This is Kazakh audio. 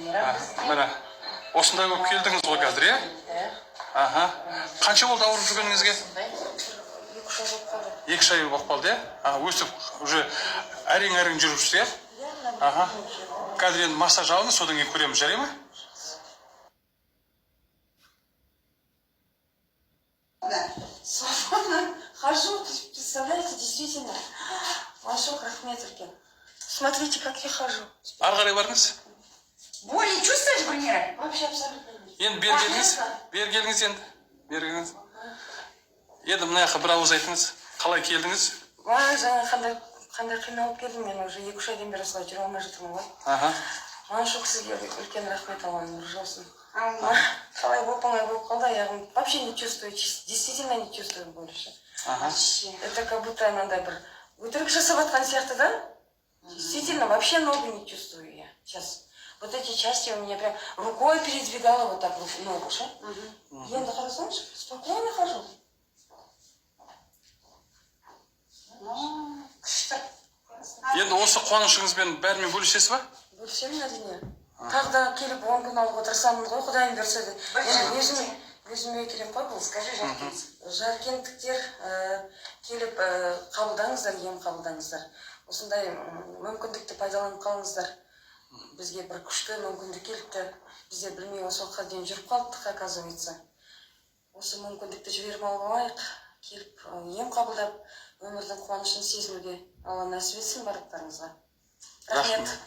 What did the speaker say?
Міне, осындай болып келдіңіз ғой қазір, иә? Аха. Қанша болды ауырып жүргеніңізге? 2 ай болып қалды, иә? Өстіп, уже әрең-әрең жүріп жүрсіз, иә? Аха. Қазір енді массаж алыңыз, содан кейін көреміз, жарай ма? Свободно хожу, представляете, действительно. Машок Рахметовке. Смотрите, как я хожу. Ары қарай барыңыз. Боль не чувствуешь, Гульмира? Вообще абсолютно нет. Енді бері келіңіз енді. Бері келіңіз. Енді мына жаққа бір ауыз айтыңыз. Қалай келдіңіз? Жаңа қандай қиналып келдім, мен уже 2-3 айдан бері осылай жүре алмай жатырмын ғой. Аха. Машок сізге үлкен рахмет, Алланың нұры жаусын. Қалай оп-оңай болып қалды, аяғым вообще не чувствую, действительно не чувствую больше. Это как будто надо бір өтірік жасап жатқан сияқты, да? Действительно, вообще ногу не чувствую я сейчас. Вот эти части у меня прям рукой передвигала вот так ногу, ше? Енді қарасаңшы, спокойно хожу. Енді осы қуанышыңызбен бәрімен бөлісесіз ба? Бөлісемін әрине. Тағы да келіп 10 күн алып отырсамын ғой, Құдайым берсе де. Өзіме керек қой бұл. Скажи, жаркентск. Жаркенттіктер келіп қабылдаңыздар, ем қабылдаңыздар. Осындай мүмкіндікті пайдаланып қалыңыздар. Бізге бір күшті мүмкіндік келіпті. Бізде білмей осы уақытқа дейін жүріп қалдық, оказывается. Осы мүмкіндікті жіберіп алмайық, келіп ем қабылдап, өмірдің қуанышын сезінуге Алла нәсіп етсін барлықтарыңызға. Рахмет.